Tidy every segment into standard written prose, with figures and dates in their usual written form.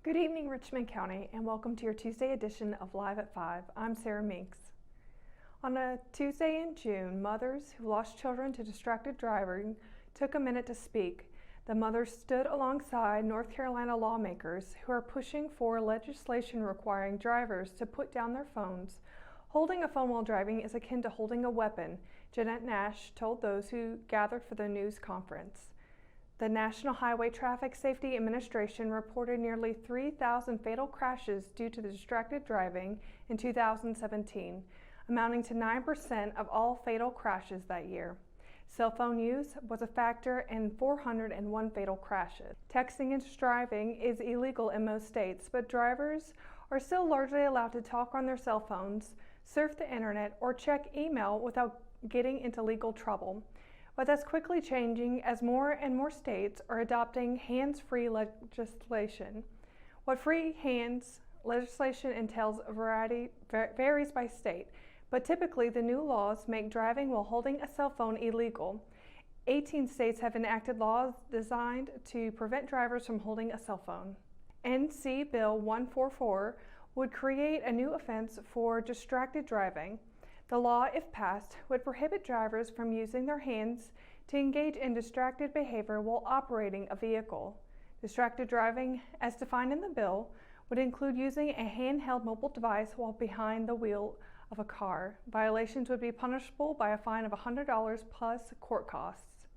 Good evening, Richmond County, and welcome to your Tuesday edition of Live at 5. I'm Sarah Minks. On a Tuesday in June, mothers who lost children to distracted driving took a minute to speak. The mothers stood alongside North Carolina lawmakers who are pushing for legislation requiring drivers to put down their phones. Holding a phone while driving is akin to holding a weapon, Jeanette Nash told those who gathered for the news conference. The National Highway Traffic Safety Administration reported nearly 3,000 fatal crashes due to distracted driving in 2017, amounting to 9% of all fatal crashes that year. Cell phone use was a factor in 401 fatal crashes. Texting and driving is illegal in most states, but drivers are still largely allowed to talk on their cell phones, surf the internet, or check email without getting into legal trouble. But that's quickly changing as more and more states are adopting hands-free legislation. What free hands legislation entails varies by state, but typically the new laws make driving while holding a cell phone illegal. 18 states have enacted laws designed to prevent drivers from holding a cell phone. NC Bill 144 would create a new offense for distracted driving. The law, if passed, would prohibit drivers from using their hands to engage in distracted behavior while operating a vehicle. Distracted driving, as defined in the bill, would include using a handheld mobile device while behind the wheel of a car. Violations would be punishable by a fine of $100 plus court costs.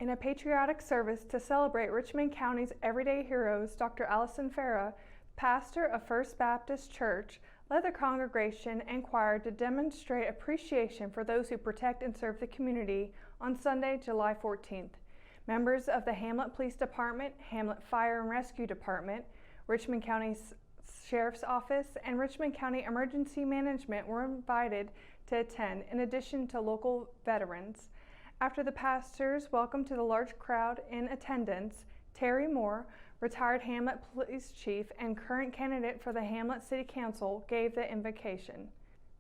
In a patriotic service to celebrate Richmond County's everyday heroes, Dr. Allison Farah, pastor of First Baptist Church, led the congregation and choir to demonstrate appreciation for those who protect and serve the community on Sunday, July 14th. Members of the Hamlet Police Department, Hamlet Fire and Rescue Department, Richmond County Sheriff's Office, and Richmond County Emergency Management were invited to attend, in addition to local veterans. After the pastors welcomed to the large crowd in attendance, Terry Moore, retired Hamlet Police Chief and current candidate for the Hamlet City Council, gave the invocation.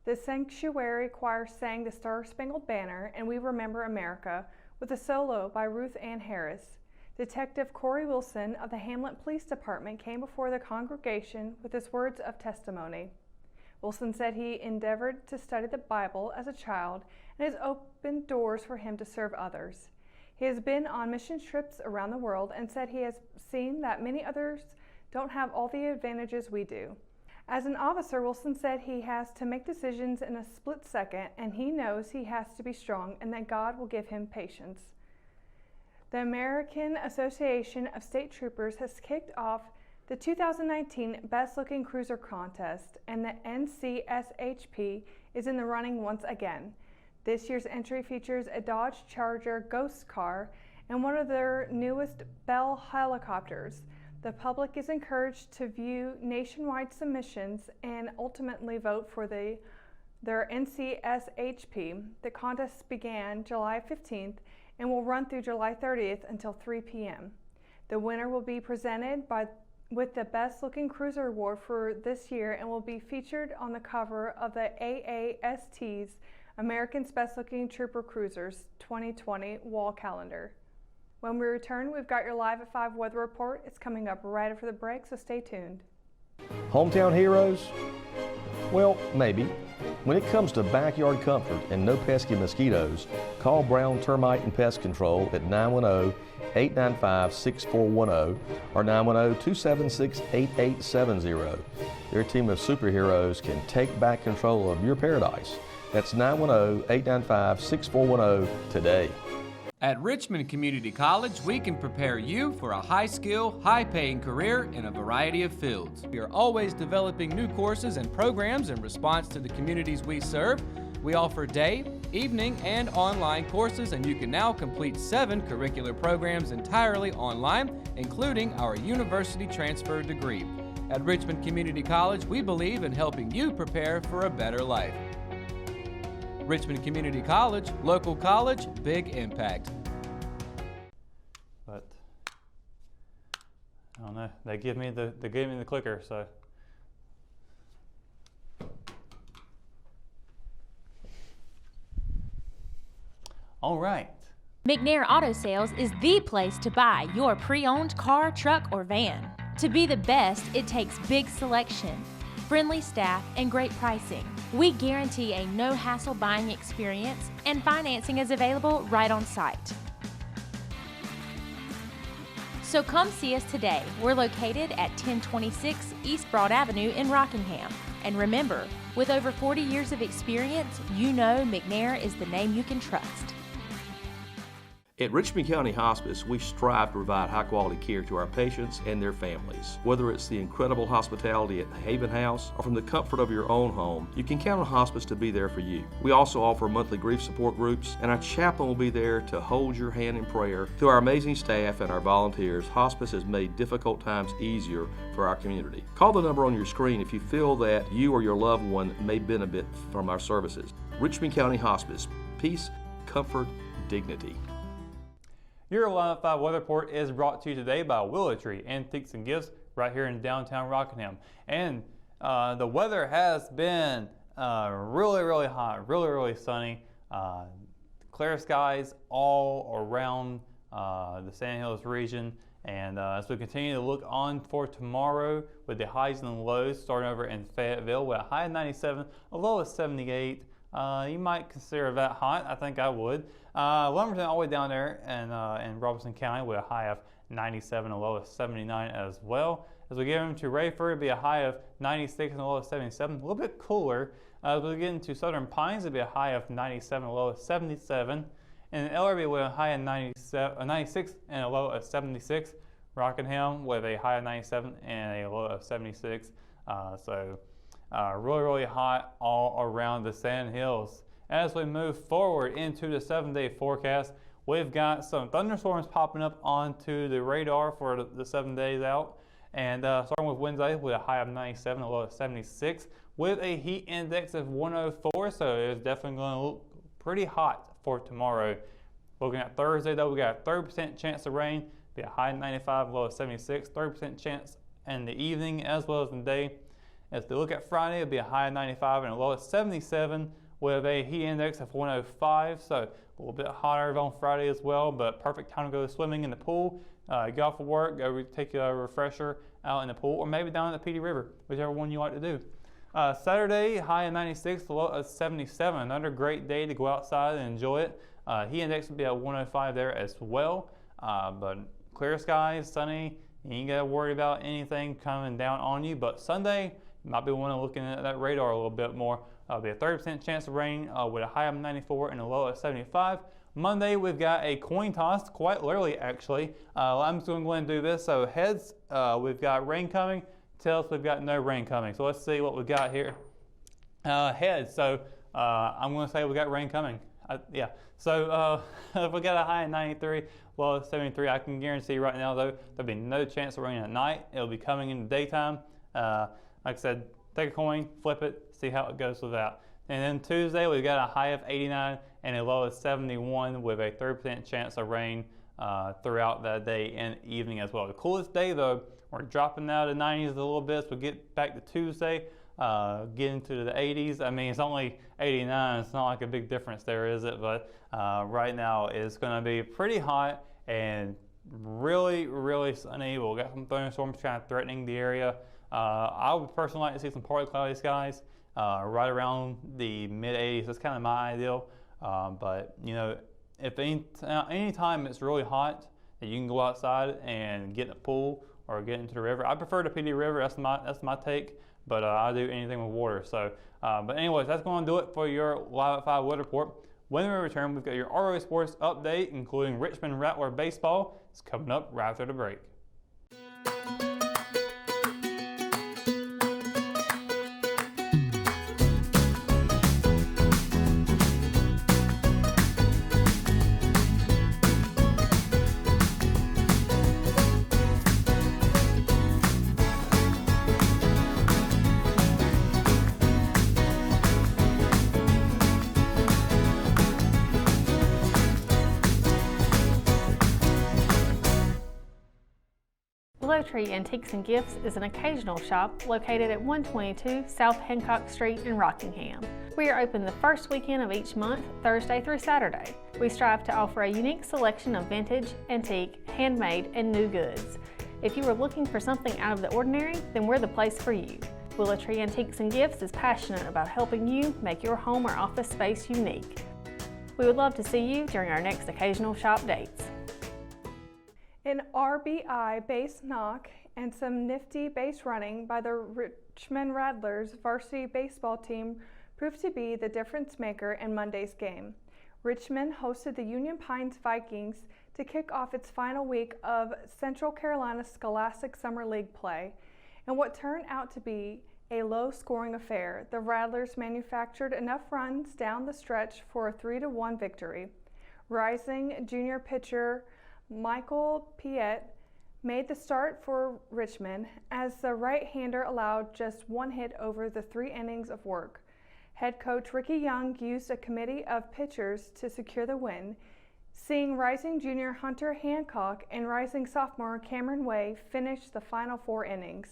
The Sanctuary Choir sang the Star-Spangled Banner and We Remember America with a solo by Ruth Ann Harris. Detective Corey Wilson of the Hamlet Police Department came before the congregation with his words of testimony. Wilson said he endeavored to study the Bible as a child and has opened doors for him to serve others. He has been on mission trips around the world and said he has seen that many others don't have all the advantages we do. As an officer, Wilson said he has to make decisions in a split second, and he knows he has to be strong and that God will give him patience. The American Association of State Troopers has kicked off the 2019 Best Looking Cruiser Contest, and the NCSHP is in the running once again. This year's entry features a Dodge Charger Ghost car and one of their newest Bell helicopters. The public is encouraged to view nationwide submissions and ultimately vote for their NCSHP. The contest began July 15th and will run through July 30th until 3 p.m. The winner will be presented with the Best Looking Cruiser Award for this year and will be featured on the cover of the AAST's American's Best Looking Trooper Cruisers 2020 wall calendar. When we return, we've got your Live at 5 weather report. It's coming up right after the break, so stay tuned. Hometown heroes? Well, maybe. When it comes to backyard comfort and no pesky mosquitoes, call Brown Termite and Pest Control at 910-895-6410 or 910-276-8870. Their team of superheroes can take back control of your paradise. That's 910-895-6410 today. At Richmond Community College, we can prepare you for a high-skill, high-paying career in a variety of fields. We are always developing new courses and programs in response to the communities we serve. We offer day, evening, and online courses, and you can now complete 7 curricular programs entirely online, including our university transfer degree. At Richmond Community College, we believe in helping you prepare for a better life. Richmond Community College, local college, big impact. But I don't know. They gave me the clicker, so. All right. McNair Auto Sales is the place to buy your pre-owned car, truck, or van. To be the best, it takes big selection, friendly staff, and great pricing. We guarantee a no-hassle buying experience, and financing is available right on site. So come see us today. We're located at 1026 East Broad Avenue in Rockingham. And remember, with over 40 years of experience, you know McNair is the name you can trust. At Richmond County Hospice, we strive to provide high-quality care to our patients and their families. Whether it's the incredible hospitality at the Haven House or from the comfort of your own home, you can count on Hospice to be there for you. We also offer monthly grief support groups, and our chaplain will be there to hold your hand in prayer. Through our amazing staff and our volunteers, Hospice has made difficult times easier for our community. Call the number on your screen if you feel that you or your loved one may benefit from our services. Richmond County Hospice. Peace, comfort, dignity. Your Live at 5 weather report is brought to you today by Willow Tree Antiques and Gifts right here in downtown Rockingham. And the weather has been really hot, really sunny. Clear skies all around the Sandhills region. And as we continue to look on for tomorrow with the highs and lows starting over in Fayetteville with a high of 97, a low of 78. You might consider that hot. I think I would. Lumberton all the way down there in Robeson County with a high of 97, a low of 79 as well. As we get into Rayford, it'll be a high of 96 and a low of 77, a little bit cooler. As we get into Southern Pines, it'll be a high of 97, a low of 77. And Ellerby with a high of 96 and a low of 76. Rockingham with a high of 97 and a low of 76. Really hot all around the Sandhills. As we move forward into the 7-day forecast, we've got some thunderstorms popping up onto the radar for the 7 days out. And starting with Wednesday with a high of 97, a low of 76, with a heat index of 104, so it's definitely going to look pretty hot for tomorrow. Looking at Thursday though, we got a 30% chance of rain, be a high of 95, low of 76, 30% chance in the evening as well as in the day. As we look at Friday, it'll be a high of 95 and a low of 77 with a heat index of 105. So a little bit hotter on Friday as well, but perfect time to go swimming in the pool. Get off of work, go take a refresher out in the pool, or maybe down at the PD River, whichever one you like to do. Saturday, high of 96, low of 77. Another great day to go outside and enjoy it. Heat index will be at 105 there as well. But clear skies, sunny. You ain't got to worry about anything coming down on you. But Sunday, you might be wanting to look at that radar a little bit more. There'll be a 30% chance of rain with a high of 94 and a low of 75. Monday, we've got a coin toss, quite literally actually. I'm just going to go ahead and do this. So heads, we've got rain coming. Tails, we've got no rain coming. So let's see what we've got here. Heads, so I'm going to say we got rain coming. Yeah, so if we got a high of 93, low of 73, I can guarantee right now though, there'll be no chance of rain at night. It'll be coming in the daytime. Like I said, take a coin, flip it, see how it goes with that. And then Tuesday, we've got a high of 89 and a low of 71 with a 30% chance of rain throughout that day and evening as well. The coolest day though, we're dropping out of the 90s a little bit, so we get back to Tuesday, get into the 80s. I mean, it's only 89, it's not like a big difference there, is it? But right now it's gonna be pretty hot and really sunny. We've got some thunderstorms kind of threatening the area. I would personally like to see some partly cloudy skies right around the mid-80s. That's kind of my ideal. But you know, if any time it's really hot, that you can go outside and get in a pool or get into the river. I prefer the PD River. That's my take. But I do anything with water. So, but anyways, that's going to do it for your Live at 5 weather report. When we return, we've got your ROA Sports update, including Richmond Rattler baseball. It's coming up right after the break. Willow Tree Antiques and Gifts is an occasional shop located at 122 South Hancock Street in Rockingham. We are open the first weekend of each month, Thursday through Saturday. We strive to offer a unique selection of vintage, antique, handmade, and new goods. If you are looking for something out of the ordinary, then we're the place for you. Willow Tree Antiques and Gifts is passionate about helping you make your home or office space unique. We would love to see you during our next occasional shop dates. An RBI base knock and some nifty base running by the Richmond Rattlers varsity baseball team proved to be the difference maker in Monday's game. Richmond hosted the Union Pines Vikings to kick off its final week of Central Carolina Scholastic Summer League play. In what turned out to be a low-scoring affair, the Rattlers manufactured enough runs down the stretch for a 3-1 victory. Rising junior pitcher Michael Piet made the start for Richmond as the right-hander allowed just one hit over the 3 innings of work. Head coach Ricky Young used a committee of pitchers to secure the win, seeing rising junior Hunter Hancock and rising sophomore Cameron Way finish the final 4 innings.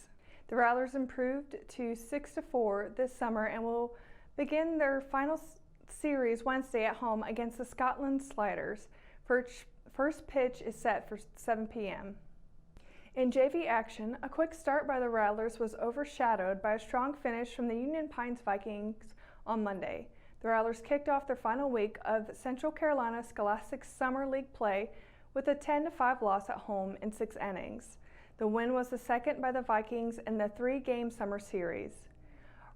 The Rattlers improved to 6-4 this summer and will begin their final series Wednesday at home against the Scotland Sliders. First pitch is set for 7 p.m. In JV action, a quick start by the Rattlers was overshadowed by a strong finish from the Union Pines Vikings on Monday. The Rattlers kicked off their final week of Central Carolina Scholastic Summer League play with a 10-5 loss at home in 6 innings. The win was the second by the Vikings in the 3-game summer series.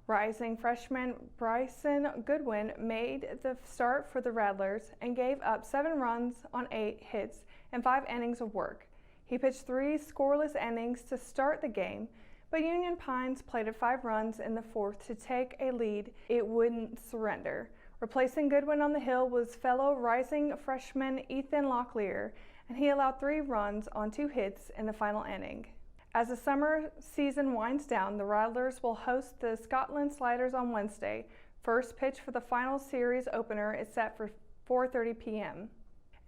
Rising freshman Bryson Goodwin made the start for the Rattlers and gave up 7 runs on 8 hits and 5 innings of work. He pitched 3 scoreless innings to start the game, but Union Pines plated 5 runs in the 4th to take a lead it wouldn't surrender. Replacing Goodwin on the hill was fellow rising freshman Ethan Locklear, and he allowed 3 runs on 2 hits in the final inning. As the summer season winds down, the Rattlers will host the Scotland Sliders on Wednesday. First pitch for the final series opener is set for 4:30 p.m.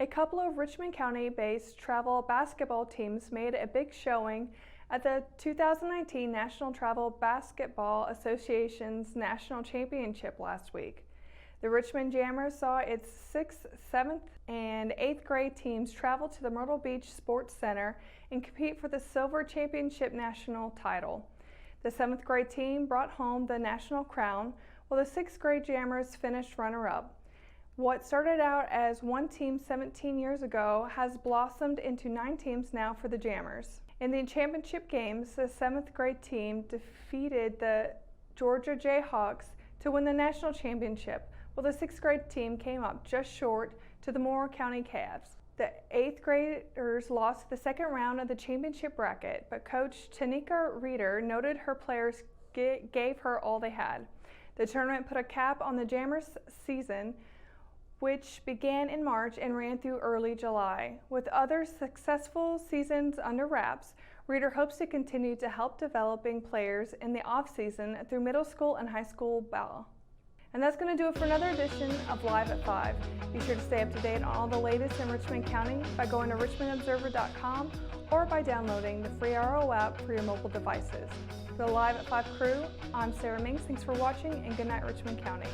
A couple of Richmond County-based travel basketball teams made a big showing at the 2019 National Travel Basketball Association's National Championship last week. The Richmond Jammers saw its 6th, 7th, and 8th grade teams travel to the Myrtle Beach Sports Center and compete for the Silver Championship national title. The 7th grade team brought home the national crown, while the 6th grade Jammers finished runner-up. What started out as one team 17 years ago has blossomed into 9 teams now for the Jammers. In the championship games, the 7th grade team defeated the Georgia Jayhawks to win the national championship, while the 6th grade team came up just short to the Moore County Cavs. The 8th graders lost the second round of the championship bracket, but coach Tanika Reeder noted her players gave her all they had. The tournament put a cap on the Jammers season, which began in March and ran through early July. With other successful seasons under wraps, Reeder hopes to continue to help developing players in the off-season through middle school and high school ball. And that's going to do it for another edition of Live at 5. Be sure to stay up to date on all the latest in Richmond County by going to richmondobserver.com or by downloading the free RO app for your mobile devices. For the Live at 5 crew, I'm Sarah Minks. Thanks for watching, and good night, Richmond County.